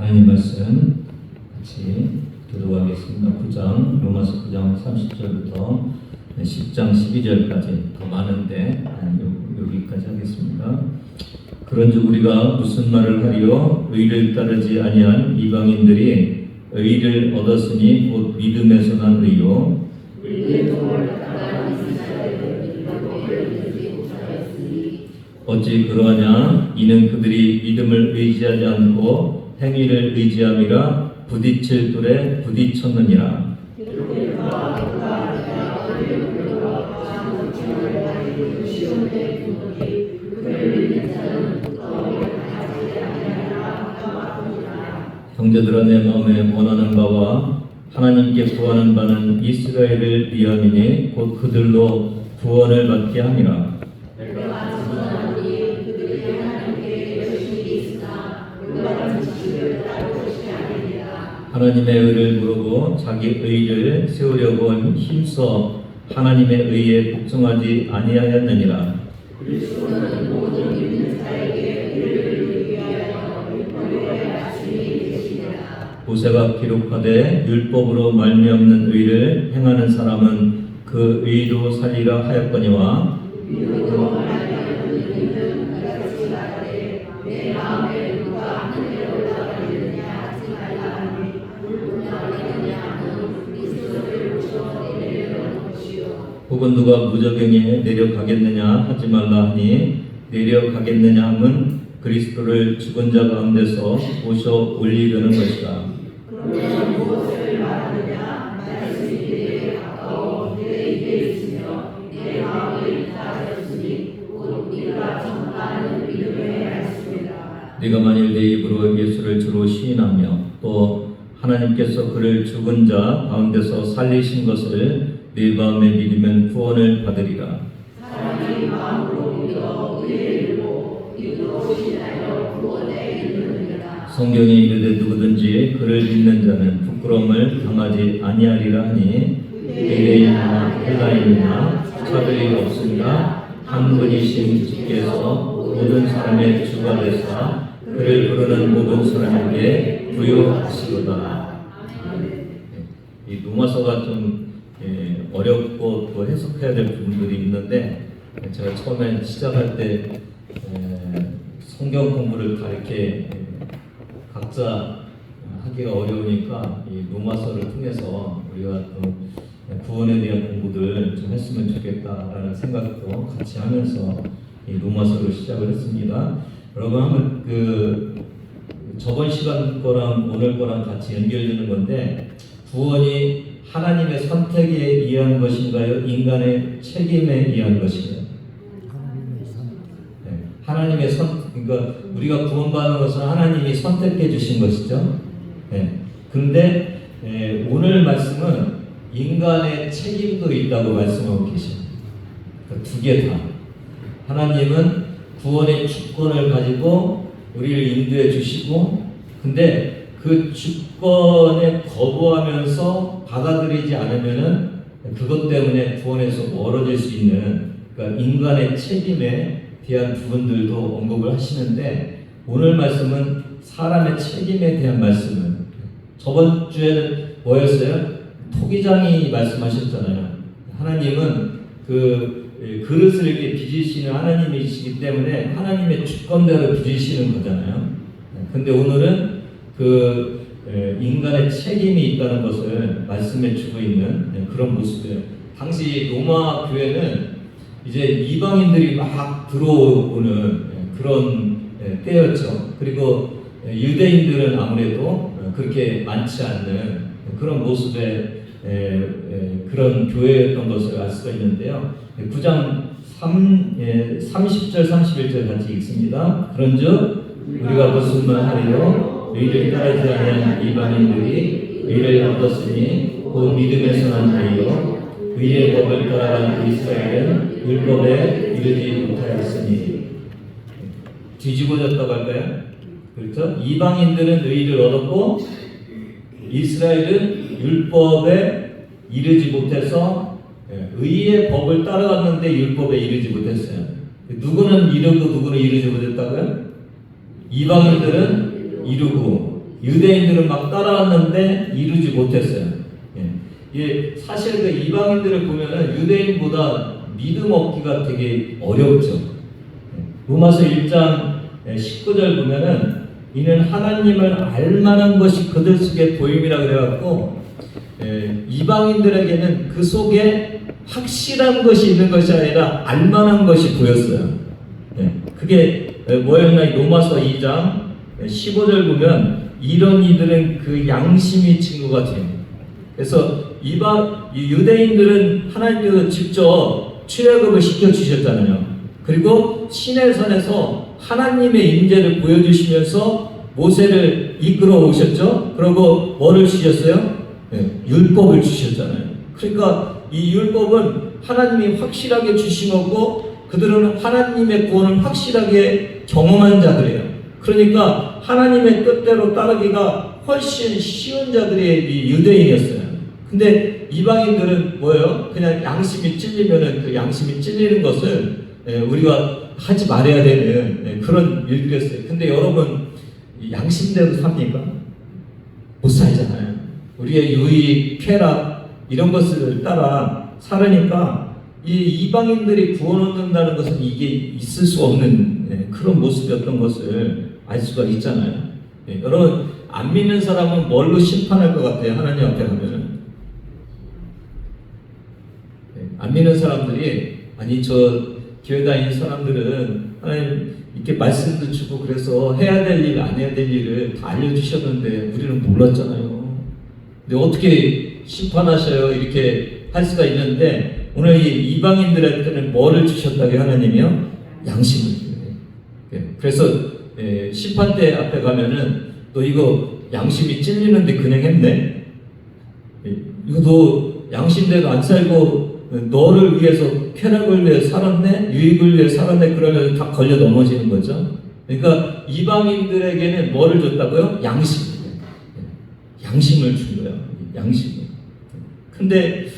하나님 말씀 같이 들어가겠습니다. 9장, 로마서 9장 30절부터 10장 12절까지 더 많은데 여기까지 하겠습니다. 그런즉 우리가 무슨 말을 하리요? 의를 따르지 아니한 이방인들이 의를 얻었으니 곧 믿음에서 난 의요. 어찌 그러하냐? 이는 그들이 믿음을 의지하지 않고 행위를 의지함이라 부딪힐 돌에 부딪혔느니라. 형제들아, 내 마음에 원하는 바와 하나님께 구하는 바는 이스라엘을 위함이니 곧 그들로 구원을 받게 함이라. 하나님의 의를 모르고 자기 의를 세우려고 힘써 하나님의 의에 복종하지 아니하였느니라. 모세가 기록하되 율법으로 말미암는 의를 행하는 사람은 그 의로 살리라 하였거니와 혹은 누가 무저갱에 내려가겠느냐 하지 말라 하니 내려가겠느냐 함은 그리스도를 죽은 자 가운데서 모셔 올리려는 것이다. 네가 만일 내 입으로 예수를 주로 시인하며 또 하나님께서 그를 죽은 자 가운데서 살리신 것을 네 마음에 믿으면 구원을 받으리라. 성경이 이르되 누구든지 그를 믿는 자는 부끄러움을 당하지 아니하리라 하니 유대인이나 헬라인이나 차별이 없습니다. 한 분이신 주께서 모든 사람의 주가 되사 그를 부르는 모든 사람에게 부요하시도다. 이 로마서가 좀 어렵고 또 해석해야 될 부분들이 있는데 제가 처음에 시작할 때 성경 공부를 다 이렇게 각자 하기가 어려우니까 이 로마서를 통해서 우리가 또 구원에 대한 공부를 좀 했으면 좋겠다라는 생각도 같이 하면서 이 로마서를 시작을 했습니다. 여러분 한번 저번 시간 거랑 오늘 거랑 같이 연결되는 건데 구원이 하나님의 선택에 의한 것인가요? 인간의 책임에 의한 것인가요? 하나님의 그러니까 우리가 구원받는 것은 하나님이 선택해 주신 것이죠. 그런데 오늘 말씀은 인간의 책임도 있다고 말씀하고 계십니다. 두 개 다. 하나님은 구원의 주권을 가지고 우리를 인도해 주시고, 근데 그 주권에 거부하면서 받아들이지 않으면은 그것 때문에 구원에서 멀어질 수 있는, 그러니까 인간의 책임에 대한 부분들도 언급을 하시는데, 오늘 말씀은 사람의 책임에 대한 말씀을, 저번 주에는 뭐였어요? 토기장이 말씀하셨잖아요. 하나님은 그릇을 이렇게 빚으시는 하나님이시기 때문에 하나님의 주권대로 빚으시는 거잖아요. 근데 오늘은 인간의 책임이 있다는 것을 말씀해 주고 있는 그런 모습이에요. 당시 로마 교회는 이제 이방인들이 막 들어오는 그런 때였죠. 그리고 유대인들은 아무래도 그렇게 많지 않는 그런 모습의 그런 교회였던 것을 알 수가 있는데요. 9장 30절 31절 같이 읽습니다. 그런즉 우리가 무슨 말 하리요? 의를 따르지 아니한 이방인들이 의를 얻었으니 그 믿음에서 난 의요 의의 법을 따라간 이스라엘은 율법에 이르지 못하였으니. 뒤집어졌다고 할까요? 그렇죠? 이방인들은 의를 얻었고 이스라엘은 율법에 이르지 못해서 의의 법을 따라갔는데 율법에 이르지 못했어요. 누구는 이르고 누구는 이르지 못했다고요? 이방인들은 이루고 유대인들은 막 따라왔는데 이루지 못했어요. 예, 사실 그 이방인들을 보면은 유대인보다 믿음 얻기가 되게 어렵죠. 로마서 1장 19절 보면은 이는 하나님을 알만한 것이 그들 속에 보임이라 그래갖고 이방인들에게는 그 속에 확실한 것이 있는 것이 아니라 알만한 것이 보였어요. 그게 뭐였나? 로마서 2장 15절 보면 이런 이들은 그 양심이 친구 같아요. 그래서 유대인들은 하나님께서 직접 출애굽을 시켜주셨잖아요. 그리고 시내산에서 하나님의 임재를 보여주시면서 모세를 이끌어 오셨죠. 그리고 뭐를 주셨어요? 율법을 주셨잖아요. 그러니까 이 율법은 하나님이 확실하게 주신 거고 그들은 하나님의 구원을 확실하게 경험한 자들이에요. 그러니까 하나님의 뜻대로 따르기가 훨씬 쉬운 자들이 이 유대인이었어요. 근데 이방인들은 뭐예요? 그냥 양심이 찔리면은 그 양심이 찔리는 것을 우리가 하지 말아야 되는 그런 일들이었어요. 근데 여러분 양심대로 삽니까? 못 살잖아요. 우리의 유익, 쾌락 이런 것을 따라 살으니까 이 이방인들이 구원 얻는다는 것은 이게 있을 수 없는 그런 모습이었던 것을 알 수가 있잖아요. 여러분 안 믿는 사람은 뭘로 심판할 것 같아요? 하나님 앞에 가면은 안 믿는 사람들이 아니 저 교회 다니는 사람들은 하나님 이렇게 말씀도 주고 그래서 해야 될 일, 안 해야 될 일을 다 알려주셨는데 우리는 몰랐잖아요. 근데 어떻게 심판하셔요? 이렇게 할 수가 있는데 오늘 이 이방인들한테는 뭐를 주셨다고 하나님이요? 양심을 주네요. 그래서 심판대 앞에 가면은 너 이거 양심이 찔리는데 그냥 했네? 이거 너 양심대로 안 살고 너를 위해서 쾌락을 위해 살았네? 유익을 위해 살았네? 그러면 다 걸려 넘어지는 거죠. 그러니까 이방인들에게는 뭐를 줬다고요? 양심을 준 거예요. 양심을. 근데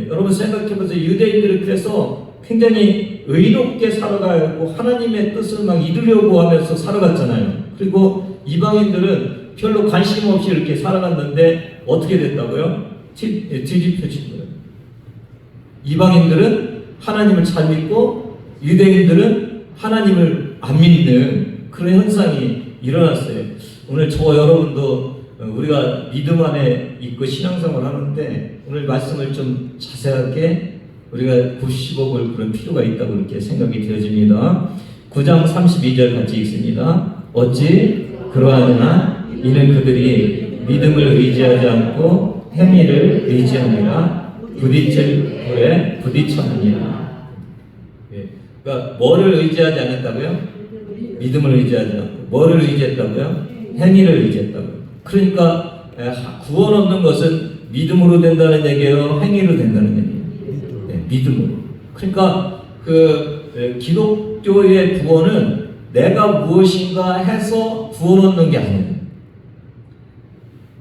여러분 생각해보세요. 유대인들은 그래서 굉장히 의롭게 살아가고 하나님의 뜻을 막 이루려고 하면서 살아갔잖아요. 그리고 이방인들은 별로 관심 없이 이렇게 살아갔는데 어떻게 됐다고요? 뒤집혀진 거예요. 이방인들은 하나님을 잘 믿고 유대인들은 하나님을 안 믿는 그런 현상이 일어났어요. 오늘 저와 여러분도 우리가 믿음 안에 있고 신앙생활을 하는데 오늘 말씀을 좀 자세하게 우리가 곱씹어 볼 그런 필요가 있다고 이렇게 생각이 되어집니다. 9장 32절 같이 읽습니다. 어찌 그러하느냐 이는 그들이 믿음을 의지하지 않고 행위를 의지하느라 부딪힐 돌에 부딪혔느니라. 그러니까 뭐를 의지하지 않았다고요? 믿음을 의지하지 않고 뭐를 의지했다고요? 행위를 의지했다고요. 그러니까 구원 얻는 것은 믿음으로 된다는 얘기예요? 행위로 된다는 얘기예요? 믿음으로. 그러니까 기독교의 구원은 내가 무엇인가 해서 구원 얻는 게 아니에요.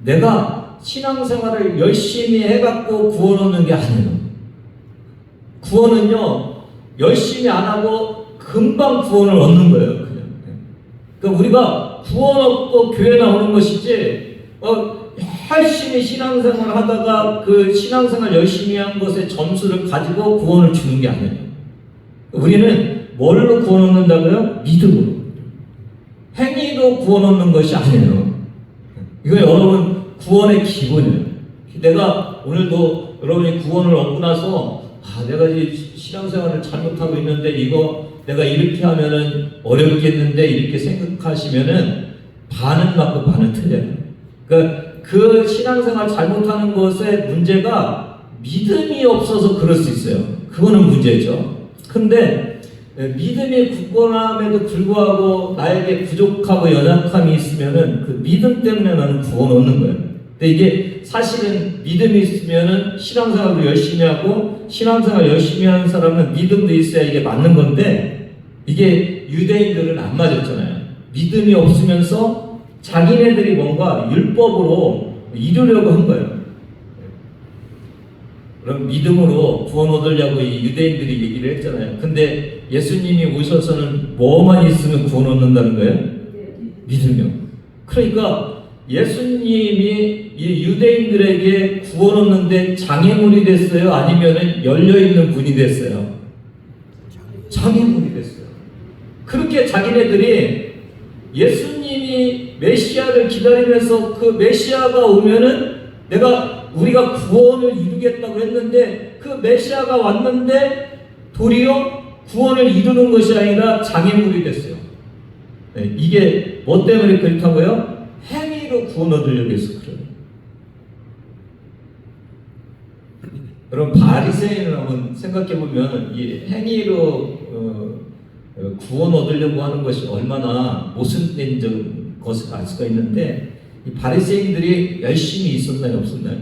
내가 신앙생활을 열심히 해갖고 구원 얻는 게 아니에요. 구원은요, 열심히 안 하고 금방 구원을 얻는 거예요. 그냥. 그러니까 우리가 구원 얻고 교회 나오는 것이지, 열심히 신앙생활을 하다가 그 신앙생활 열심히 한 것의 점수를 가지고 구원을 주는 게 아니에요. 우리는 뭘로 구원 얻는다고요? 믿음으로. 행위로 구원 얻는 것이 아니에요. 이거 여러분 구원의 기본이에요. 내가 오늘도 여러분이 구원을 얻고 나서 내가 이 신앙생활을 잘못하고 있는데 이거 내가 이렇게 하면은 어렵겠는데 이렇게 생각하시면은 반은 맞고 반은 틀려요. 그러니까 그 신앙생활 잘못하는 것의 문제가 믿음이 없어서 그럴 수 있어요. 그거는 문제죠. 근데 믿음이 굳건함에도 불구하고 나에게 부족하고 연약함이 있으면은 그 믿음 때문에 나는 구원 얻는 거예요. 근데 이게 사실은 믿음이 있으면은 신앙생활을 열심히 하고 신앙생활 열심히 하는 사람은 믿음도 있어야 이게 맞는 건데 이게 유대인들은 안 맞았잖아요. 믿음이 없으면서 자기네들이 뭔가 율법으로 이루려고 한 거예요. 그럼 믿음으로 구원 얻으려고 이 유대인들이 얘기를 했잖아요. 근데 예수님이 오셔서는 뭐만 있으면 구원 얻는다는 거예요? 믿음이요. 그러니까 예수님이 이 유대인들에게 구원 얻는데 장애물이 됐어요? 아니면 열려있는 문이 됐어요? 장애물이 됐어요. 그렇게 자기네들이 예수님이 메시아를 기다리면서 그 메시아가 오면은 우리가 구원을 이루겠다고 했는데 그 메시아가 왔는데 도리어 구원을 이루는 것이 아니라 장애물이 됐어요. 네, 이게 뭐 때문에 그렇다고요? 행위로 구원 얻으려고 해서 그래요. 여러분 바리새인을 한번 생각해 보면 이 행위로 구원 얻으려고 하는 것이 얼마나 모순된 것을 알 수가 있는데 이 바리새인들이 열심히 있었나요, 없었나요?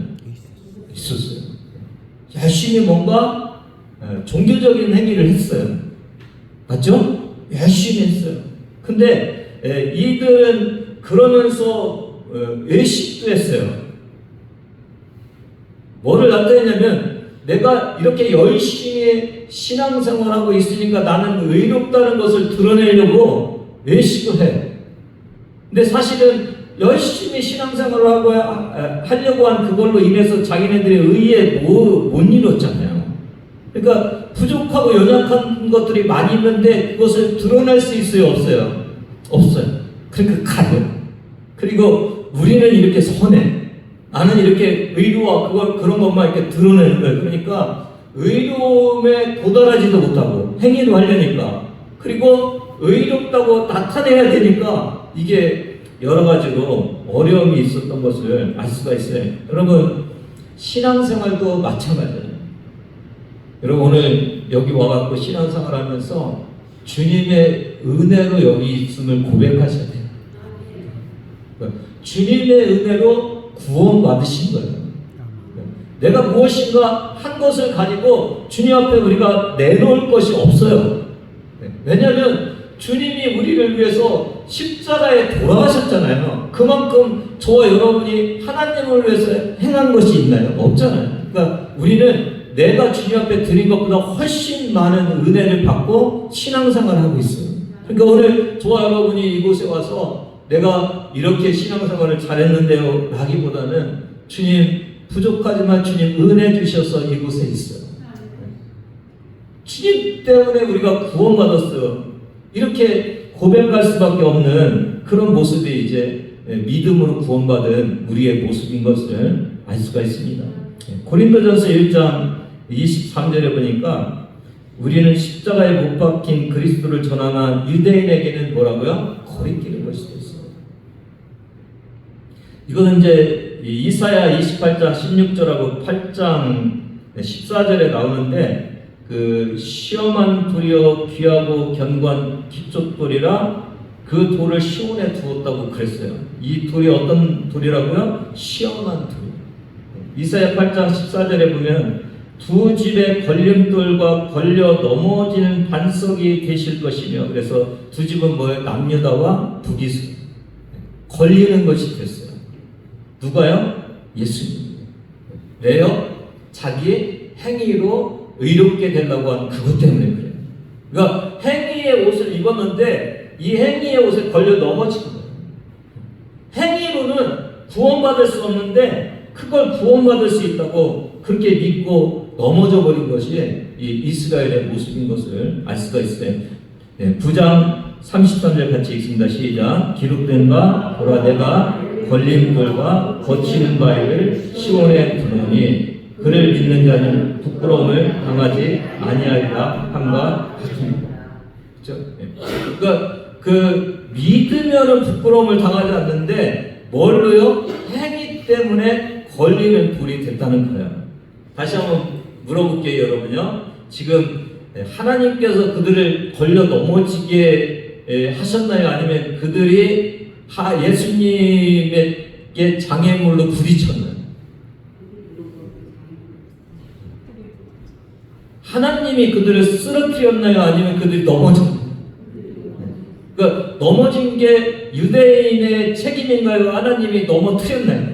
있었어요. 열심히 뭔가 종교적인 행위를 했어요. 맞죠? 열심히 했어요. 근데 이들은 그러면서 외식도 했어요. 뭐를 나타내냐면 내가 이렇게 열심히 신앙생활하고 있으니까 나는 의롭다는 것을 드러내려고 외식을 해. 근데 사실은 열심히 신앙생활을 하려고 한 그걸로 인해서 자기네들의 의에 못 이뤘잖아요. 그러니까 부족하고 연약한 것들이 많이 있는데 그것을 드러낼 수 있어요, 없어요? 없어요. 그러니까 가요. 그리고 우리는 이렇게 선해. 나는 이렇게 의로와 그런 것만 이렇게 드러내는 거예요. 그러니까 의로움에 도달하지도 못하고 행위도 하려니까 그리고 의롭다고 나타내야 되니까 이게 여러 가지로 어려움이 있었던 것을 알 수가 있어요. 여러분 신앙생활도 마찬가지예요. 여러분 오늘 여기 와갖고 신앙생활 하면서 주님의 은혜로 여기 있음을 고백하셔야 돼요. 주님의 은혜로 구원 받으신 거예요. 내가 무엇인가 한 것을 가지고 주님 앞에 우리가 내놓을 것이 없어요. 왜냐하면 주님이 우리를 위해서 십자가에 돌아가셨잖아요. 그만큼 저와 여러분이 하나님을 위해서 행한 것이 있나요? 없잖아요. 그러니까 우리는 내가 주님 앞에 드린 것보다 훨씬 많은 은혜를 받고 신앙생활을 하고 있어요. 그러니까 오늘 저와 여러분이 이곳에 와서 내가 이렇게 신앙생활을 잘했는데요 라기보다는 주님 부족하지만 주님 은혜 주셔서 이곳에 있어요. 주님 때문에 우리가 구원받았어요. 이렇게 고백할 수밖에 없는 그런 모습이 이제 믿음으로 구원받은 우리의 모습인 것을 알 수가 있습니다. 고린도전서 1장 23절에 보니까 우리는 십자가에 못 박힌 그리스도를 전하나 유대인에게는 뭐라고요? 거리끼는 것이 됐어요. 이거는 이제 이사야 28장 16절하고 8장 14절에 나오는데 그 시험한 돌이여 귀하고 견고한 기초돌이라 그 돌을 시온에 두었다고 그랬어요. 이 돌이 어떤 돌이라고요? 시험한 돌. 이사야 8장 14절에 보면 두 집의 걸림돌과 걸려 넘어지는 반석이 되실 것이며 그래서 두 집은 뭐예요? 남유다와 북이스 걸리는 것이 됐어요. 누가요? 예수님. 왜요? 자기 행위로 의롭게 되려고 하는 그것 때문에 그래요. 그러니까 행위의 옷을 입었는데 이 행위의 옷에 걸려 넘어진 거예요. 행위로는 구원받을 수 없는데 그걸 구원받을 수 있다고 그렇게 믿고 넘어져 버린 것이 이 이스라엘의 모습인 것을 알 수가 있어요. 9장 33절 같이 읽습니다. 시작. 기록된 바 보라 내가 걸림돌과 거치는 바위를 시온에 두노니 그를 믿는 자는 부끄러움을 당하지 아니하리라 함과 같습니다. 그렇죠? 그러니까 그 믿으면은 부끄러움을 당하지 않는데 뭘로요? 행위 때문에 걸리는 돌이 됐다는 거예요. 다시 한번 물어볼게요, 여러분요. 지금 하나님께서 그들을 걸려 넘어지게 하셨나요? 아니면 그들이 예수님에게 장애물로 부딪혔나요? 하나님이 그들을 쓰러뜨렸나요? 아니면 그들이 넘어졌나요? 그러니까 넘어진 게 유대인의 책임인가요? 하나님이 넘어뜨렸나요?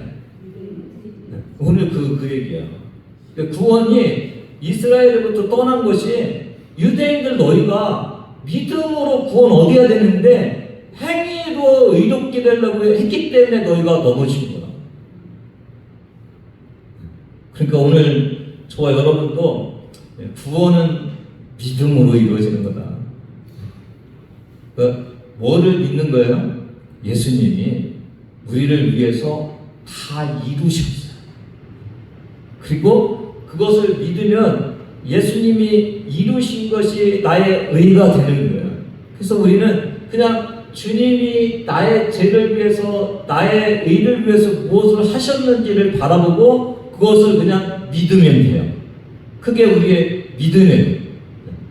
오늘 그 얘기야. 구원이 이스라엘로부터 떠난 것이 유대인들 너희가 믿음으로 구원 얻어야 되는데 행위로 의롭게 되려고 했기 때문에 너희가 넘어진 거야. 그러니까 오늘 저와 여러분도 구원은 믿음으로 이루어지는 거다. 그러니까 뭐를 믿는 거예요? 예수님이 우리를 위해서 다 이루셨어요. 그리고 그것을 믿으면 예수님이 이루신 것이 나의 의가 되는 거예요. 그래서 우리는 그냥 주님이 나의 죄를 위해서, 나의 의를 위해서 무엇을 하셨는지를 바라보고 그것을 그냥 믿으면 돼요. 그게 우리의 믿음이에요.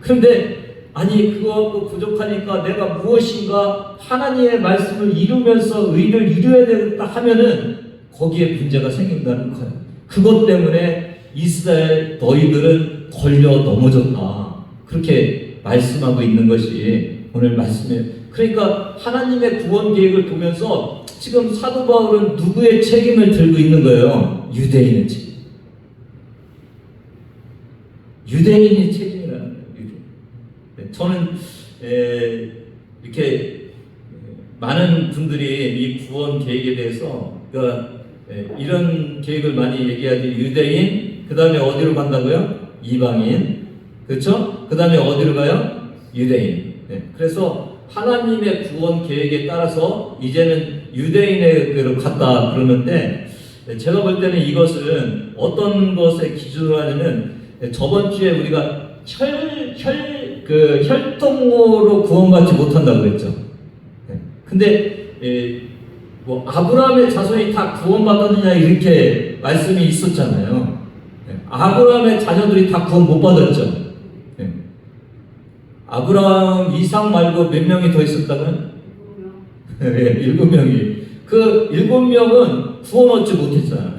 그런데 아니 그거 부족하니까 내가 무엇인가 하나님의 말씀을 이루면서 의를 이루어야 되겠다 하면은 거기에 문제가 생긴다는 거예요. 그것 때문에 이스라엘 너희들은 걸려 넘어졌다. 그렇게 말씀하고 있는 것이 오늘 말씀이에요. 그러니까 하나님의 구원 계획을 보면서 지금 사도 바울은 누구의 책임을 들고 있는 거예요? 유대인의 책임. 유대인의 책임이라는 거예요. 저는 이렇게 많은 분들이 이 구원 계획에 대해서 이런 계획을 많이 얘기하지. 유대인, 그 다음에 어디로 간다고요? 이방인, 그렇죠? 그 다음에 어디로 가요? 유대인. 그래서 하나님의 구원 계획에 따라서 이제는 유대인에게로 갔다 그러는데, 제가 볼 때는 이것은 어떤 것에 기준으로 하냐면, 저번 주에 우리가 혈통으로 구원받지 못한다고 그랬죠. 근데 뭐 아브라함의 자손이 다 구원받았느냐 이렇게 말씀이 있었잖아요. 아브라함의 자녀들이 다 구원 못 받았죠. 아브라함 이삭 말고 몇 명이 더 있었다고요? 7명이. 그 7명은 구원 얻지 못했잖아요.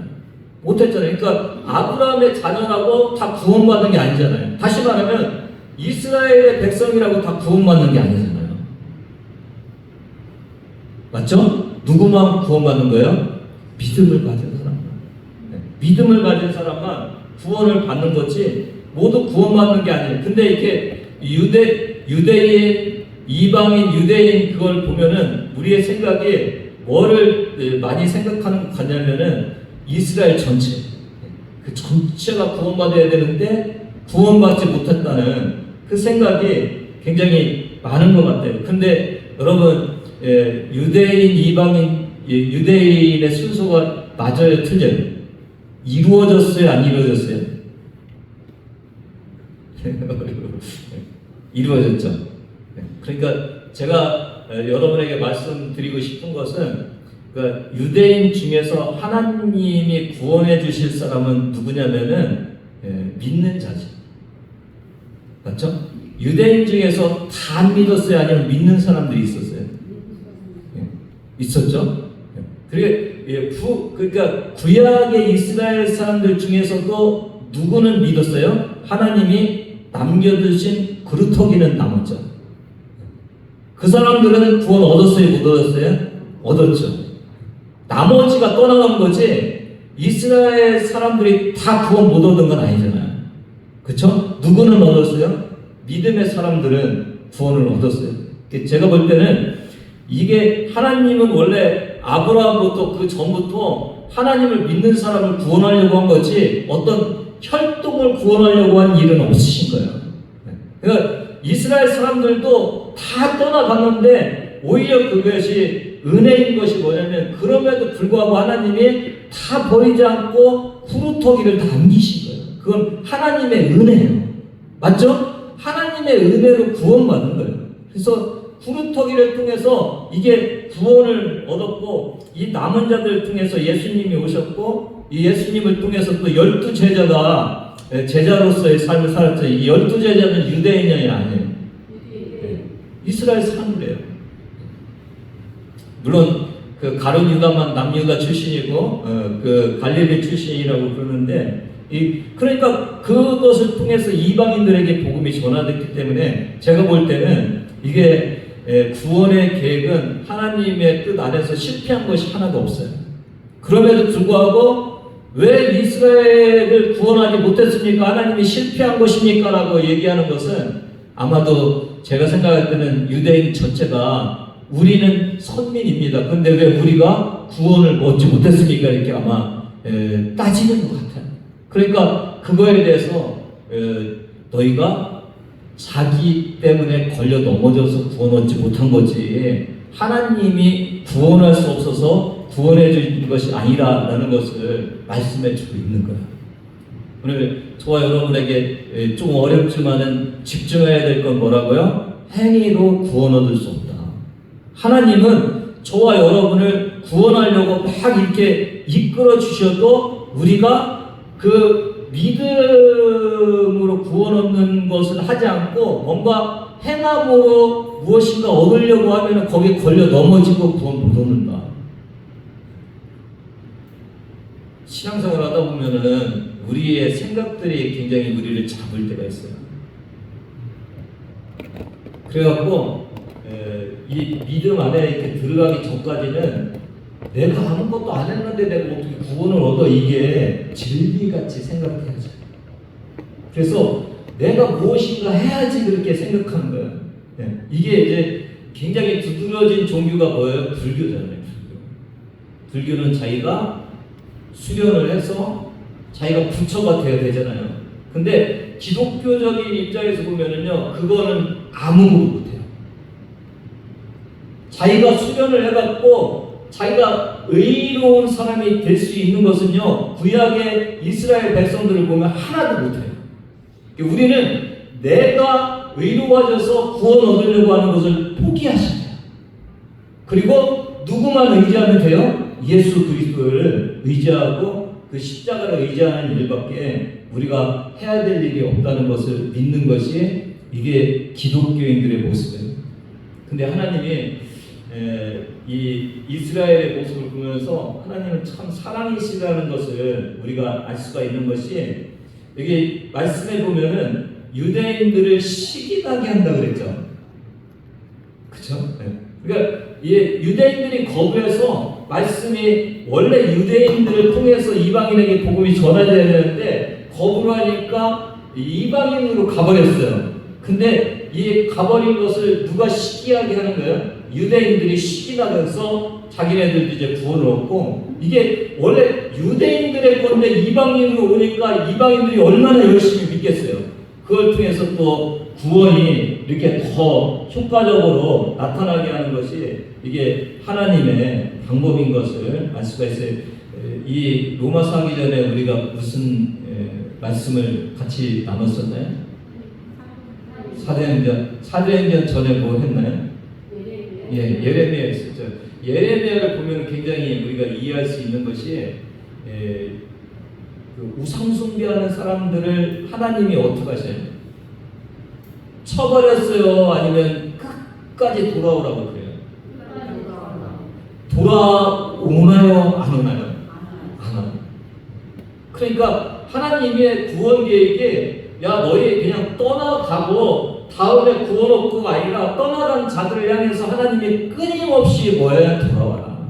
그러니까 아브라함의 자녀라고 다 구원받은 게 아니잖아요. 다시 말하면 이스라엘의 백성이라고 다 구원받는 게 아니잖아요. 맞죠? 누구만 구원받는 거예요? 믿음을 가진 사람만. 믿음을 가진 사람만 구원을 받는 거지 모두 구원받는 게 아니에요. 근데 이렇게 유대인, 이방인, 유대인 그걸 보면은 우리의 생각이 뭐를 많이 생각하는 것 같냐면은 이스라엘 전체, 그 전체가 구원받아야 되는데 구원받지 못했다는 그 생각이 굉장히 많은 것 같아요. 근데 여러분, 유대인, 이방인, 유대인의 순서가 맞아요, 틀려요? 이루어졌어요, 안 이루어졌어요? 이루어졌죠. 그러니까 제가 여러분에게 말씀드리고 싶은 것은, 그러니까 유대인 중에서 하나님이 구원해 주실 사람은 누구냐면은 믿는 자죠. 맞죠? 유대인 중에서 다 안 믿었어요? 아니면 믿는 사람들이 있었어요? 있었죠? 그러니까 구약의 이스라엘 사람들 중에서도 누구는 믿었어요? 하나님이 남겨두신 그루터기는 남았죠. 그 사람들은 구원 얻었어요? 못 얻었어요? 얻었죠. 나머지가 떠나간 거지 이스라엘 사람들이 다 구원 못 얻은 건 아니잖아요. 그쵸? 누구는 얻었어요? 믿음의 사람들은 구원을 얻었어요. 제가 볼 때는 이게 하나님은 원래 아브라함부터 그 전부터 하나님을 믿는 사람을 구원하려고 한 거지 어떤 혈통을 구원하려고 한 일은 없으신 거예요. 그러니까 이스라엘 사람들도 다 떠나갔는데 오히려 그것이 은혜인 것이 뭐냐면 그럼에도 불구하고 하나님이 다 버리지 않고 후루터기를 다 남기신 거예요. 그건 하나님의 은혜예요. 맞죠? 하나님의 은혜로 구원받은 거예요. 그래서 후루터기를 통해서 이게 구원을 얻었고 이 남은 자들을 통해서 예수님이 오셨고 이 예수님을 통해서 또 12제자가 제자로서의 삶을 살았죠. 이 12제자는 유대인이 아니에요. 이스라엘 사람들이에요. 물론 그 가룟 유다만 남유다 출신이고 그 갈릴리 출신이라고 그러는데 그러니까 그것을 통해서 이방인들에게 복음이 전화됐기 때문에 제가 볼 때는 이게 구원의 계획은 하나님의 뜻 안에서 실패한 것이 하나도 없어요. 그럼에도 불구하고 왜 이스라엘을 구원하지 못했습니까? 하나님이 실패한 것입니까? 라고 얘기하는 것은 아마도 제가 생각할 때는 유대인 전체가 우리는 선민입니다. 근데 왜 우리가 구원을 얻지 못했습니까? 이렇게 아마 따지는 것 같아요. 그러니까 그거에 대해서 너희가 자기 때문에 걸려 넘어져서 구원 얻지 못한 거지, 하나님이 구원할 수 없어서 구원해 준 것이 아니라는 것을 말씀해 주고 있는 거예요. 오늘 저와 여러분에게 좀 어렵지만은 집중해야 될 건 뭐라고요? 행위로 구원 얻을 수 없다. 하나님은 저와 여러분을 구원하려고 막 이렇게 이끌어 주셔도 우리가 그 믿음으로 구원 얻는 것을 하지 않고 뭔가 행함으로 무엇인가 얻으려고 하면 거기에 걸려 넘어지고 구원 못 얻는다. 신앙생활 하다 보면은 우리의 생각들이 굉장히 우리를 잡을 때가 있어요. 그래갖고 이 믿음 안에 이렇게 들어가기 전까지는 내가 아무것도 안 했는데 내가 어떻게 구원을 얻어, 이게 진리같이 생각해야죠. 그래서 내가 무엇인가 해야지 그렇게 생각하는 거예요. 이게 이제 굉장히 두드러진 종교가 뭐예요? 불교잖아요. 불교는 자기가 수련을 해서 자기가 부처가 되어야 되잖아요. 근데 기독교적인 입장에서 보면은요, 그거는 아무것도 못해요. 자기가 수련을 해갖고 자기가 의로운 사람이 될 수 있는 것은요, 구약의 이스라엘 백성들을 보면 하나도 못해요. 우리는 내가 의로워져서 구원 얻으려고 하는 것을 포기하십니다. 그리고 누구만 의지하면 돼요? 예수 그리스도를 의지하고 그 십자가를 의지하는 일밖에 우리가 해야 될 일이 없다는 것을 믿는 것이 이게 기독교인들의 모습이에요. 근데 하나님이 이 이스라엘의 모습을 보면서 하나님은 참 사랑이시라는 것을 우리가 알 수가 있는 것이, 여기 말씀에 보면은 유대인들을 시기나게 한다 그랬죠. 그렇죠? 그러니까 유대인들이 거부해서 말씀이 원래 유대인들을 통해서 이방인에게 복음이 전해져야 되는데 거부를 하니까 이방인으로 가버렸어요. 근데 이 가버린 것을 누가 시기하게 하는 거예요? 유대인들이 시기나면서 자기네들도 이제 구원을 얻고, 이게 원래 유대인들의 건데 이방인으로 오니까 이방인들이 얼마나 열심히 믿겠어요. 그걸 통해서 또 구원이 이렇게 더 효과적으로 나타나게 하는 것이 이게 하나님의 방법인 것을 알 수가 있어요. 이 로마서 하기 전에 우리가 무슨 말씀을 같이 나눴었나요? 사도행전 전에 뭐 했나요? 예레미야 있었죠. 예레미야를 보면 굉장히 우리가 이해할 수 있는 것이, 그 우상 숭배하는 사람들을 하나님이 어떻게 하셔요? 쳐버렸어요? 아니면 끝까지 돌아오라고 그래요? 돌아오나요? 안 오나요? 안 와요. 그러니까 하나님의 구원 계획이, 야 너희 그냥 떠나가고 다음에 구원 얻고가 아니라 떠나간 자들을 향해서 하나님이 끊임없이 뭐야? 돌아와라.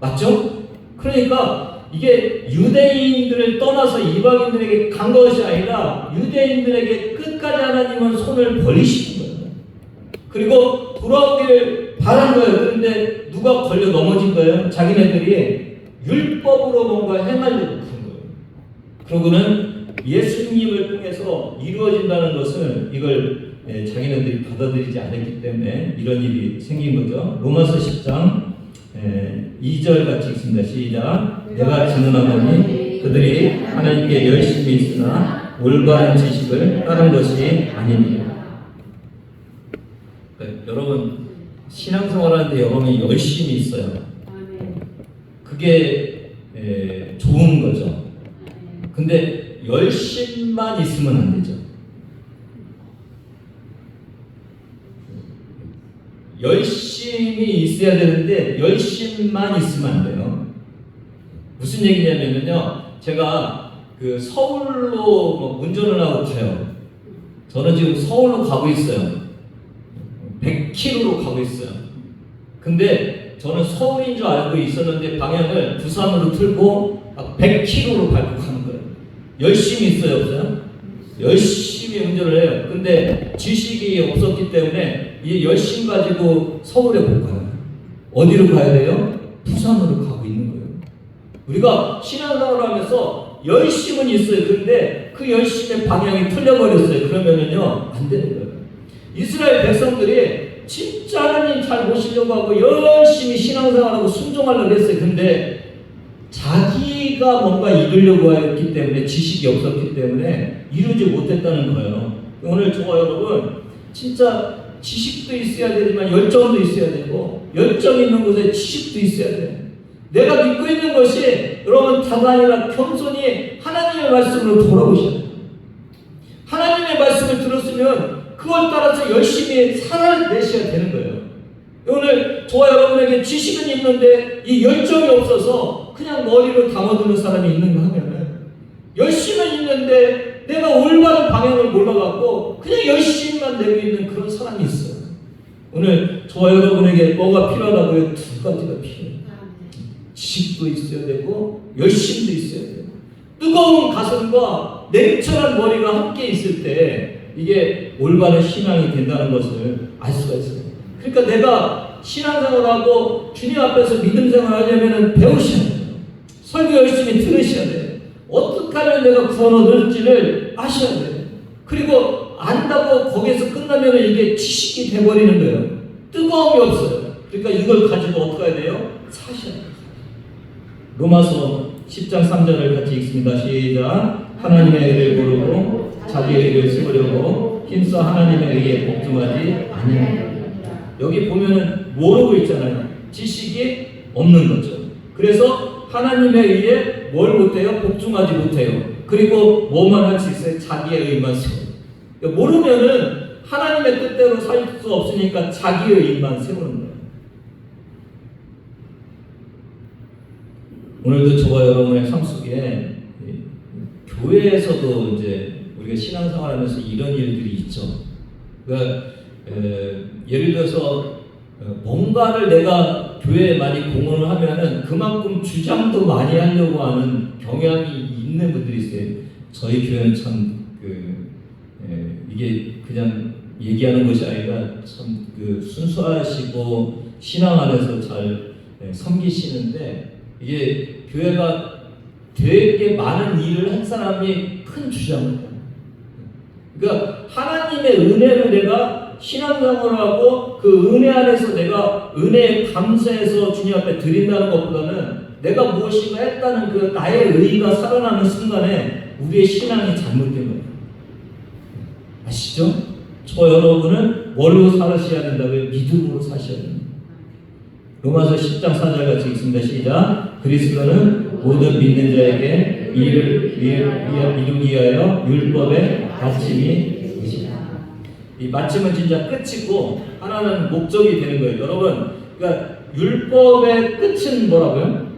맞죠? 그러니까 이게 유대인들을 떠나서 이방인들에게 간 것이 아니라 유대인들에게 끝까지 하나님은 손을 벌리시는 거예요. 그리고 돌아오기를 바란 거예요. 그런데 누가 걸려 넘어진 거예요? 자기네들이 율법으로 뭔가 행하려고 그런 거예요. 그러고는 예수님을 통해서 이루어진다는 것을 이걸 자기네들이 받아들이지 않았기 때문에 이런 일이 생긴 거죠. 로마서 10장 2절 같이 읽습니다. 시작. 내가 증언하노니 그들이 하나님께 열심히 있으나 올바른 지식을 따른 것이 아닙니다. 여러분 신앙생활하는데 여러분이 열심히 있어요. 그게 좋은 거죠. 근데 열심만 있으면 안 되죠. 열심히 있어야 되는데 열심만 있으면 안 돼요. 무슨 얘기냐면요, 제가 그 서울로 뭐 운전을 하고 가요. 저는 지금 서울로 가고 있어요. 100km로 가고 있어요. 근데 저는 서울인 줄 알고 있었는데 방향을 부산으로 틀고 100km로 밟고 가는 거예요. 열심히 있어요, 없어요? 열심히 운전을 해요. 근데 지식이 없었기 때문에 이 열심 가지고 서울에 못 가요. 어디로 가야 돼요? 부산으로 가고 있는 거예요. 우리가 신앙생활을 하면서 열심은 있어요. 그런데 그 열심의 방향이 틀려버렸어요. 그러면은요, 안 되는 거예요. 이스라엘 백성들이 진짜 하나님 잘 모시려고 하고 열심히 신앙생활하고 순종하려고 했어요. 근데 자기가 뭔가 이루려고 했기 때문에, 지식이 없었기 때문에 이루지 못했다는 거예요. 오늘 저와 여러분 진짜 지식도 있어야 되지만 열정도 있어야 되고, 열정 있는 곳에 지식도 있어야 돼요. 내가 믿고 있는 것이 여러분 다가 아니라 겸손히 하나님의 말씀으로 돌아오셔야 돼요. 하나님의 말씀을 들었으면 그걸 따라서 열심히 살아내셔야 되는 거예요. 오늘 저와 여러분에게 지식은 있는데 이 열정이 없어서 그냥 머리로 담아두는 사람이 있는가 하면, 열심은 있는데 내가 올바른 방향을 몰라갖고 그냥 열심히만 내고 있는 그런 사람이 있어요. 오늘 저와 여러분에게 뭐가 필요하다고요? 두 가지가 필요해요. 지식도 있어야 되고 열심도 있어야 돼요. 뜨거운 가슴과 냉철한 머리가 함께 있을 때 이게 올바른 신앙이 된다는 것을 알 수가 있어요. 그러니까 내가 신앙생활하고 주님 앞에서 믿음생활 하려면 배우셔야 돼요. 설교 열심히 들으셔야 돼요. 어떻게 하면 내가 구원 얻을지를 아셔야 돼요. 그리고 안다고 거기에서 끝나면 이게 지식이 돼버리는 거예요. 뜨거움이 없어요. 그러니까 이걸 가지고 어떻게 해야 돼요? 사셔야 돼요. 로마서 10장 3절을 같이 읽습니다. 시작. 하나님의 의를 모르고 자기의 의를 세우려고 힘써 하나님의 의에 복종하지 아니하니라. 여기 보면은 모르고 있잖아요. 지식이 없는 거죠. 그래서 하나님의 의에 뭘 못해요? 복종하지 못해요. 그리고 뭐만 할 수 있어요? 자기의 의만 세워요. 모르면은 하나님의 뜻대로 살 수 없으니까 자기의 의만 세우는 거예요. 오늘도 저와 여러분의 삶 속에 교회에서도 이제 우리가 신앙생활하면서 이런 일들이 있죠. 그러니까 예를 들어서 뭔가를 내가 교회에 많이 공헌을 하면은 그만큼 주장도 많이 하려고 하는 경향이 있는 분들이 있어요. 저희 교회는 참 이게 그냥 얘기하는 것이 아니라 참 순수하시고 신앙 안에서 잘 섬기시는데, 이게 교회가 되게 많은 일을 한 사람이 큰 주장입니다. 그러니까 하나님의 은혜로 내가 신앙생활을 하고 그 은혜 안에서 내가 은혜에 감사해서 주님 앞에 드린다는 것보다는 내가 무엇인가 했다는 그 나의 의의가 살아나는 순간에 우리의 신앙이 잘못된 거예요. 아시죠? 저 여러분은 뭘로 살으셔야 된다고요? 믿음으로 사셔야 됩니다. 로마서 10장 4절 같이 읽습니다. 시작. 그리스도는 모든 믿는 자에게 이를 이루기 위하여 율법의 마침이 되시다. 이 마침은 진짜 끝이고 하나는 목적이 되는 거예요. 여러분, 그러니까 율법의 끝은 뭐라고요?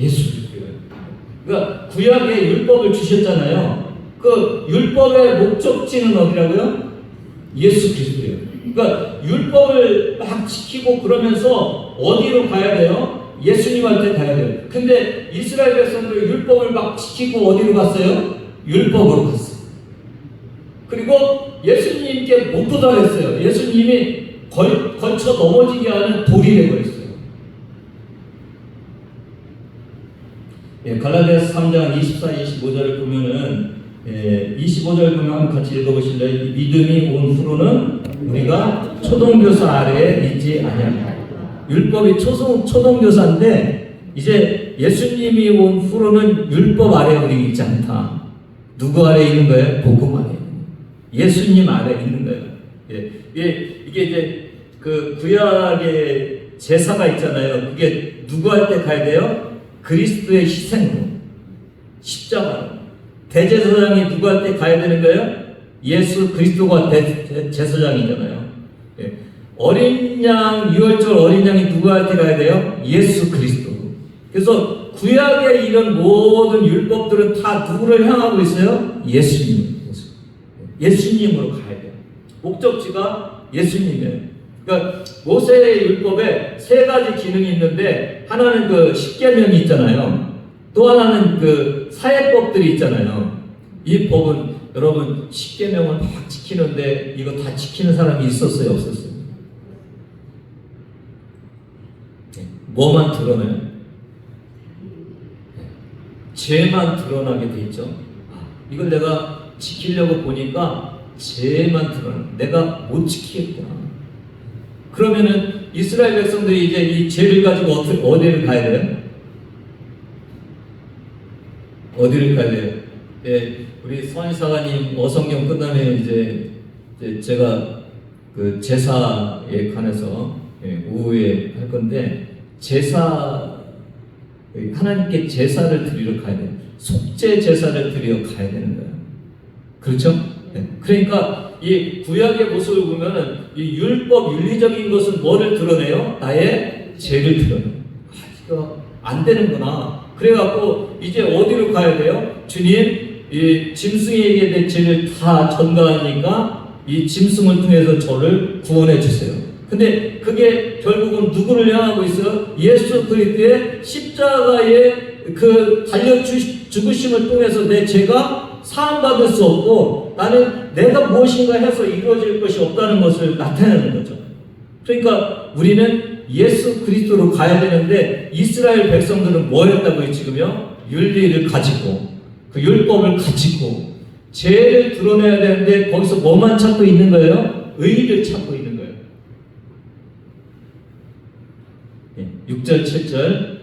예수 그리스도예요. 그러니까 구약에 율법을 주셨잖아요. 그 율법의 목적지는 어디라고요? 예수 그리스도예요. 그러니까 율법을 막 지키고 그러면서 어디로 가야 돼요? 예수님한테 가야 돼요. 근데 이스라엘 백성들이 율법을 막 지키고 어디로 갔어요? 율법으로 갔어요. 그리고 예수님께 못 도달했어요. 예수님이 걸쳐 넘어지게 하는 돌이 되어버렸어요. 갈라디아서 3장 24, 25절을 보면은 25절 보면 한번 같이 읽어보실래요? 믿음이 온 후로는 우리가 초동교사 아래에 있지 아니하리라. 율법이 초동교사인데 이제 예수님이 온 후로는 율법 아래에 우리 있지 않다. 누구 아래에 있는 거예요? 복음 아래에. 예수님 아래에 있는 거예요. 이게 이제 그 구약의 제사가 있잖아요. 그게 누구한테 가야 돼요? 그리스도의 희생으로, 십자가로. 대제사장이 누구한테 가야 되는 거예요? 예수 그리스도가 대제사장이잖아요. 어린 양, 유월절 어린 양이 누구한테 가야 돼요? 예수 그리스도. 그래서 구약의 이런 모든 율법들은 다 누구를 향하고 있어요? 예수님으로 가야 돼요. 목적지가 예수님이에요. 그러니까 모세의 율법에 세 가지 기능이 있는데, 하나는 그 십계명이 있잖아요. 또 하나는 그 사회법들이 있잖아요. 이 법은 여러분 10계명을 막 지키는데 이거 다 지키는 사람이 있었어요, 없었어요? 뭐만 드러나요? 죄만 드러나게 돼 있죠. 이걸 내가 지키려고 보니까 죄만 드러나. 내가 못 지키겠구나. 그러면은 이스라엘 백성들이 이제 이 죄를 가지고 어디를 가야 돼요? 어디를 가야 돼요? 예, 우리 선지사관님 어성경 끝나면 이제 제가 그 제사에 관해서 오후에 할 건데 하나님께 제사를 드리러 가야 돼요. 속죄 제사를 드리러 가야 되는 거예요. 그렇죠? 네. 그러니까 이 구약의 모습을 보면은 이 율법, 윤리적인 것은 뭐를 드러내요? 나의 죄를 드러내요. 이거 안 되는구나. 그래갖고 이제 어디로 가야 돼요? 주님, 이 짐승에게 내 죄를 다 전가하니까 이 짐승을 통해서 저를 구원해 주세요. 근데 그게 결국은 누구를 향하고 있어요? 예수 그리스도의 십자가의 그 달려 죽으심을 통해서 내 죄가 사함받을 수 없고 나는 내가 무엇인가 해서 이루어질 것이 없다는 것을 나타내는 거죠. 그러니까 우리는 예수 그리스도로 가야 되는데 이스라엘 백성들은 뭐였다고요? 지금요? 윤리를 가지고 그 율법을 가지고 죄를 드러내야 되는데 거기서 뭐만 찾고 있는 거예요? 의를 찾고 있는 거예요. 6절, 7절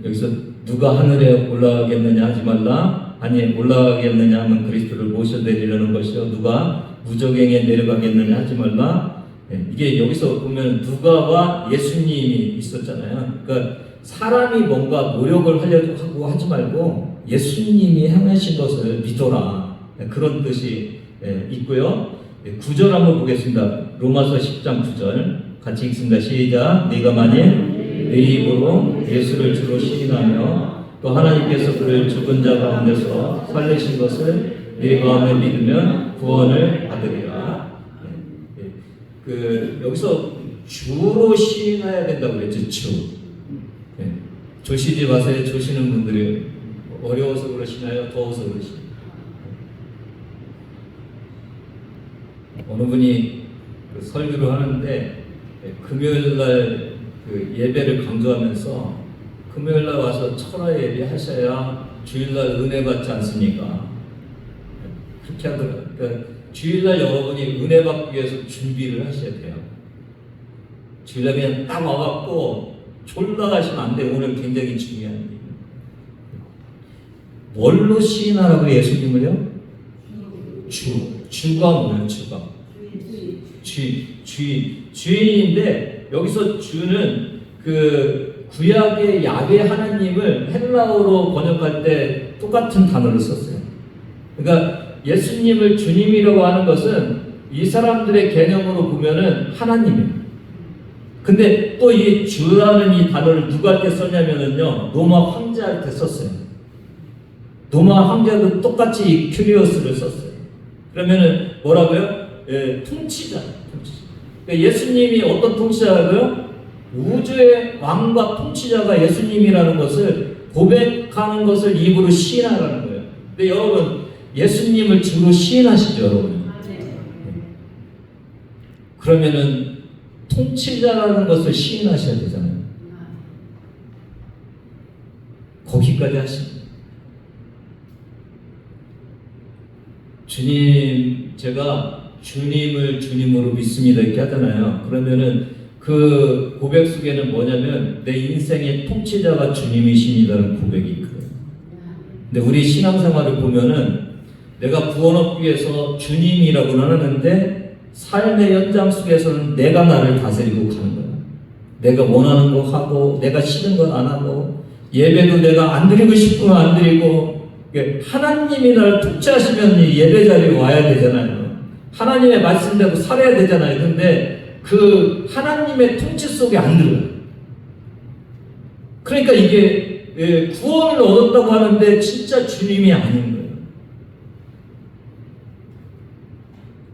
여기서 누가 하늘에 올라가겠느냐 하지 말라. 아니 올라가겠느냐 하면 그리스도를 모셔내리려는 것이요. 누가 무저갱에 내려가겠느냐 하지 말라. 이게 여기서 보면 누가와 예수님이 있었잖아요. 그러니까 사람이 뭔가 노력을 하려고 하고 하지 말고 예수님이 행하신 것을 믿어라. 그런 뜻이 있고요. 9절 한번 보겠습니다. 로마서 10장 9절 같이 읽습니다. 시작. 네가 만일 내 입으로 예수를 주로 시인하며 또 하나님께서 그를 죽은 자 가운데서 살리신 것을 네 마음에 믿으면 구원을 받으리라. 여기서 주로 시인해야 된다고 그랬죠. 주. 조시지 마세요. 조시는 분들이 어려워서 그러시나요? 더워서 그러시나요? 어느 분이 설교를 하는데 금요일날 그 예배를 강조하면서 금요일날 와서 철야 예배 하셔야 주일날 은혜 받지 않습니까? 그렇게 하더라고요. 그러니까 주일날 여러분이 은혜 받기 위해서 준비를 하셔야 돼요. 주일날 그냥 딱 와갖고 졸라 가시면 안 돼요. 오늘 굉장히 중요한 일이에요. 뭘로 시인하라고 예수님을요? 주가 뭐예요? 주인인데 여기서 주는 그 구약의 야훼 하나님을 헬라어로 번역할 때 똑같은 단어를 썼어요. 그러니까 예수님을 주님이라고 하는 것은 이 사람들의 개념으로 보면은 하나님이에요. 근데 또 이 주라는 이 단어를 누구한테 썼냐면은요, 로마 황제한테 썼어요. 로마 황제도 똑같이 큐리오스를 썼어요. 그러면은 뭐라고요? 통치자. 그러니까 예수님이 어떤 통치자라고요? 우주의 왕과 통치자가 예수님이라는 것을 고백하는 것을 입으로 시인하라는 거예요. 근데 여러분, 예수님을 주로 시인하시죠, 여러분? 그러면은 통치자라는 것을 시인하셔야 되잖아요. 거기까지 하시면 주님, 제가 주님을 주님으로 믿습니다 이렇게 하잖아요. 그러면은 그 고백 속에는 뭐냐면 내 인생의 통치자가 주님이십니다라는 고백이 있거든요. 근데 우리 신앙생활을 보면은 내가 구원 얻기 위해서 주님이라고는 하는데 삶의 연장 속에서는 내가 나를 다스리고 가는 거야. 내가 원하는 거 하고 내가 싫은 건 안 하고 예배도 내가 안 드리고 싶으면 안 드리고 하나님이 나를 통치하시면 예배 자리에 와야 되잖아요. 하나님의 말씀대로 살아야 되잖아요. 근데 그 하나님의 통치 속에 안 들어요. 그러니까 이게 구원을 얻었다고 하는데 진짜 주님이 아닌 거예요.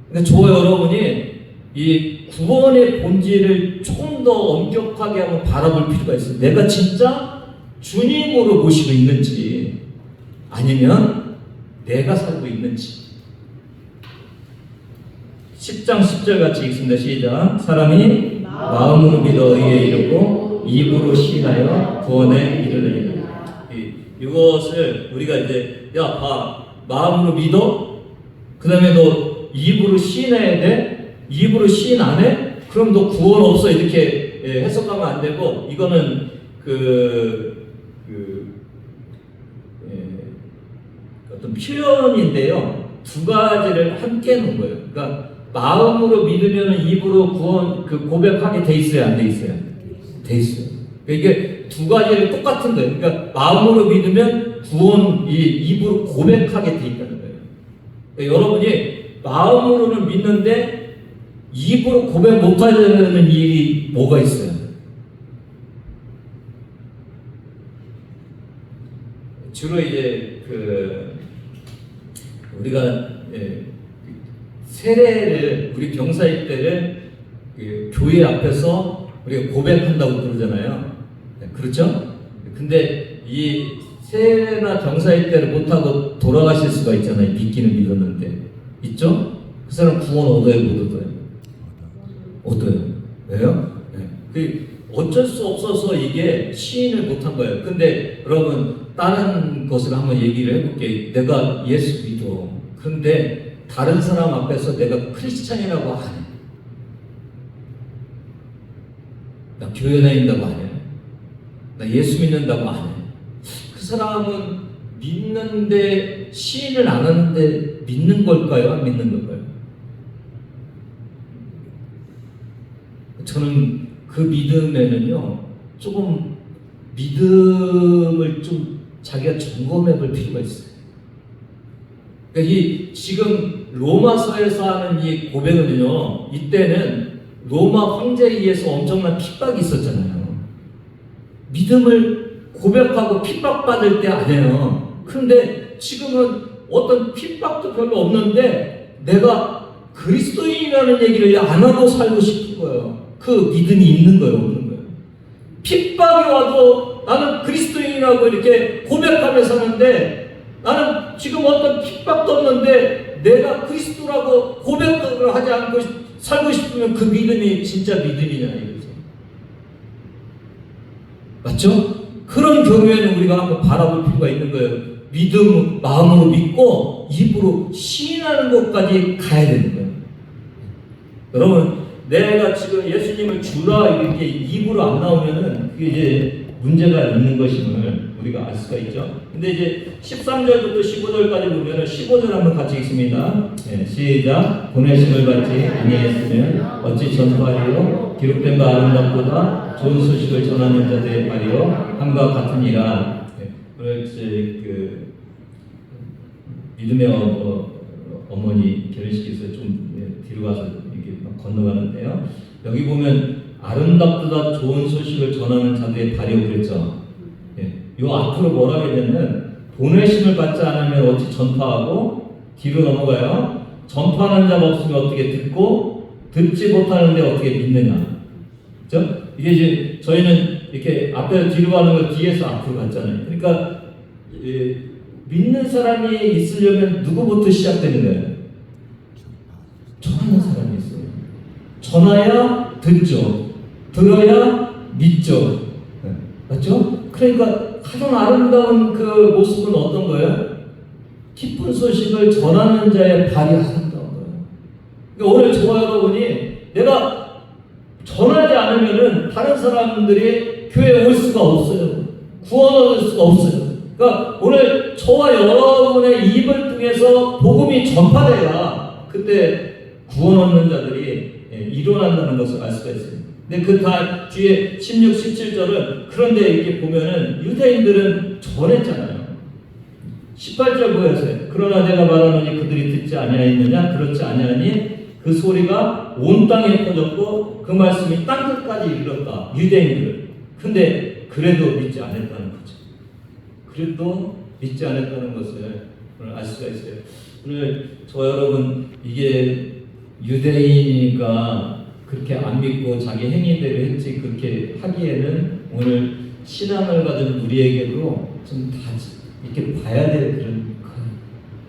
그러니까 저와 여러분이 이 구원의 본질을 조금 더 엄격하게 한번 바라볼 필요가 있어요. 내가 진짜 주님으로 모시고 있는지 아니면 내가 살고 있는지. 10장 10절 같이 읽습니다. 시작. 사람이 마음으로 믿어 의에 이르고 입으로 시인하여 구원에 이르느니라. 이것을 우리가 이제 마음으로 믿어? 그 다음에 너 입으로 시인해야 돼? 입으로 시인 안 해? 그럼 너 구원 없어. 이렇게 해석하면 안 되고, 이거는 어떤 표현인데요. 두 가지를 함께 놓은 거예요. 그러니까 마음으로 믿으면 입으로 구원 고백하게 돼 있어요, 안 돼 있어요? 돼 있어요. 그러니까 이게 두 가지를 똑같은 거예요. 그러니까 마음으로 믿으면 입으로 고백하게 돼 있다는 거예요. 그러니까 여러분이 마음으로는 믿는데 입으로 고백 못하는 일이 뭐가 있어요? 주로 이제 우리가 세례를, 우리 병사일 때를 교회 앞에서 우리가 고백한다고 그러잖아요. 그렇죠? 근데 이 세례나 병사일 때를 못하고 돌아가실 수가 있잖아요. 믿기는 믿었는데. 있죠? 그 사람 구원 얻어요, 못 얻어요? 얻어요. 왜요? 어쩔 수 없어서 이게 시인을 못한 거예요. 근데 여러분, 다른 것을 한번 얘기를 해볼게요. 내가 예수 믿어. 그런데 다른 사람 앞에서 내가 크리스찬이라고 안 해. 나 교회 다닌다고 안 해. 나 예수 믿는다고 안 해. 그 사람은 믿는데 시인을 안 하는데 믿는 걸까요? 안 믿는 걸까요? 저는 그 믿음에는요, 조금 믿음을 좀 자기가 점검해 볼 필요가 있어요. 그러니까 지금 로마서에서 하는 이 고백은요, 이때는 로마 황제에 의해서 엄청난 핍박이 있었잖아요. 믿음을 고백하고 핍박받을 때 아니에요. 그런데 지금은 어떤 핍박도 별로 없는데 내가 그리스도인이라는 얘기를 안 하고 살고 싶은 거예요. 그 믿음이 있는 거예요, 없는 거예요? 핍박이 와도 나는 그리스도인이라고 이렇게 고백하며 사는데, 나는 지금 어떤 핍박도 없는데 내가 그리스도라고 고백을 하지 않고 살고 싶으면 그 믿음이 진짜 믿음이냐 이거죠. 맞죠? 그런 경우에는 우리가 한번 바라볼 필요가 있는 거예요. 믿음, 마음으로 믿고 입으로 시인하는 것까지 가야 되는 거예요. 여러분, 내가 지금 예수님을 주라 이렇게 입으로 안 나오면은 그게 이제 문제가 있는 것임을 우리가 알 수가 있죠. 근데 이제 13절부터 15절까지 보면은 15절 한번 같이 읽습니다. 시작. 보내심을 받지 아니했으면 어찌 전파하리요? 기록된 바 아름답보다 좋은 소식을 전하는 자들의 말이요 함과 같으니라. 그렇지, 믿음의 어머니 결혼식에서 좀 뒤로 가서 이렇게 건너가는데요. 여기 보면 아름답보다 좋은 소식을 전하는 자들의 발이요 그랬죠. 요 앞으로 뭐라고 했냐면 보내심을 받지 않으면 어찌 전파하고, 뒤로 넘어가요. 전파하는 자가 없으면 어떻게 듣고, 듣지 못하는데 어떻게 믿느냐. 그렇죠? 이게 이제 저희는 이렇게 앞에서 뒤로 가는 걸 뒤에서 앞으로 갔잖아요. 그러니까 믿는 사람이 있으려면 누구부터 시작되는 거예요? 전하는 사람이 있어요. 전해야 듣죠. 들어야 믿죠. 맞죠? 그러니까 가장 아름다운 그 모습은 어떤 거예요? 기쁜 소식을 전하는 자의 발이 아름다운 거예요. 그러니까 오늘 저와 여러분이 내가 전하지 않으면은 다른 사람들이 교회에 올 수가 없어요. 구원 얻을 수가 없어요. 그러니까 오늘 저와 여러분의 입을 통해서 복음이 전파돼야 그때 구원 얻는 자들이 일어난다는 것을 알 수가 있어요. 근데 그 다 뒤에 16, 17절은 그런데 이렇게 보면은 유대인들은 전했잖아요. 18절 보여주세요. 그러나 내가 말하노니 그들이 듣지 아니하였느냐? 그렇지 아니하니 그 소리가 온 땅에 퍼졌고 그 말씀이 땅끝까지 이르렀다. 유대인들은. 근데 그래도 믿지 않았다는 거죠. 그래도 믿지 않았다는 것을 오늘 알 수가 있어요. 오늘 저 여러분, 이게 유대인이니까 그렇게 안 믿고 자기 행위대로 했지 그렇게 하기에는 오늘 신앙을 가진 우리에게도 좀 다 이렇게 봐야 될 그런 거예요.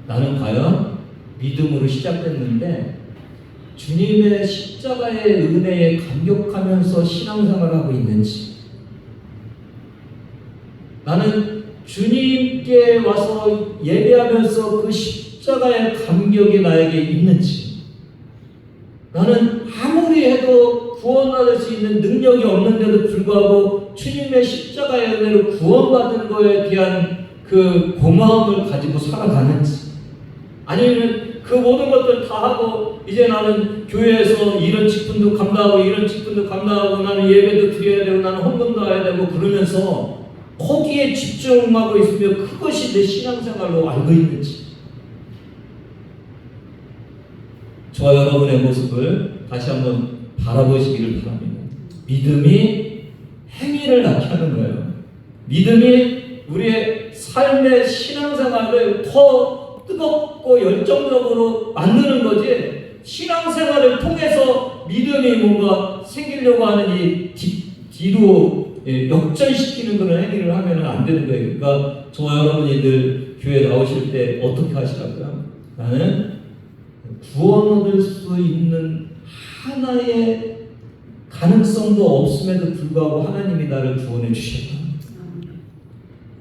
나는 과연 믿음으로 시작됐는데 주님의 십자가의 은혜에 감격하면서 신앙생활을 하고 있는지, 나는 주님께 와서 예배하면서 그 십자가의 감격이 나에게 있는지, 나는 아무리 해도 구원받을 수 있는 능력이 없는데도 불구하고 주님의 십자가의 은혜로 구원받은 거에 대한 그 고마움을 가지고 살아가는지, 아니면 그 모든 것들 다 하고 이제 나는 교회에서 이런 직분도 감당하고 이런 직분도 감당하고 나는 예배도 드려야 되고 나는 헌금도 해야 되고 그러면서 거기에 집중하고 있으며 그것이 내 신앙생활로 알고 있는지, 저와 여러분의 모습을 다시 한번 바라보시기를 바랍니다. 믿음이 행위를 낳게 하는 거예요. 믿음이 우리의 삶의 신앙생활을 더 뜨겁고 열정적으로 만드는 거지, 신앙생활을 통해서 믿음이 뭔가 생기려고 하는 이 뒤로 역전시키는 그런 행위를 하면 안 되는 거예요. 그러니까 저와 여러분이 늘 교회 나오실 때 어떻게 하시라고요? 나는 구원 얻을 수 있는 하나의 가능성도 없음에도 불구하고 하나님이 나를 구원해 주셨다.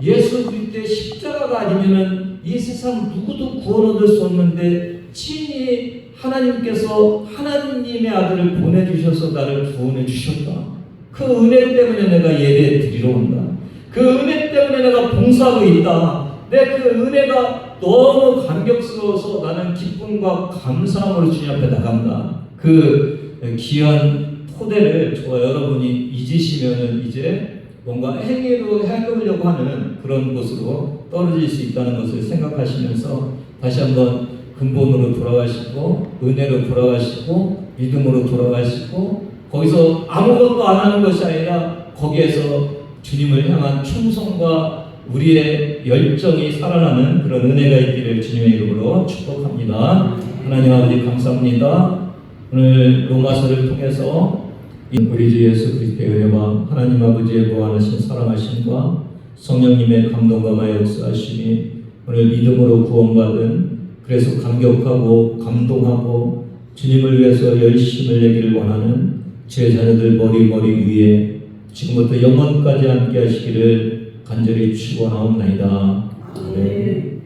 예수 그리스도의 십자가가 아니면은 이 세상 누구도 구원 얻을 수 없는데 친히 하나님께서 하나님의 아들을 보내주셔서 나를 구원해 주셨다. 그 은혜 때문에 내가 예배 드리러 온다. 그 은혜 때문에 내가 봉사하고 있다. 내 그 은혜가 너무 감격스러워서 나는 기쁨과 감사함으로 주님 앞에 나간다. 그 귀한 토대를 저와 여러분이 잊으시면은 이제 뭔가 행위로 해보려고 하는 그런 곳으로 떨어질 수 있다는 것을 생각하시면서 다시 한번 근본으로 돌아가시고 은혜로 돌아가시고 믿음으로 돌아가시고 거기서 아무것도 안 하는 것이 아니라 거기에서 주님을 향한 충성과 우리의 열정이 살아나는 그런 은혜가 있기를 주님의 이름으로 축복합니다. 하나님 아버지 감사합니다. 오늘 로마서를 통해서 우리 주 예수 그리스도의 은혜와 하나님 아버지의 무한하신 사랑하심과 성령님의 감동과 마의 역사하심이 오늘 믿음으로 구원받은, 그래서 감격하고 감동하고 주님을 위해서 열심을 내기를 원하는 제 자녀들 머리 위에 지금부터 영원까지 함께 하시기를 간절히 축원하옵나이다. 아멘.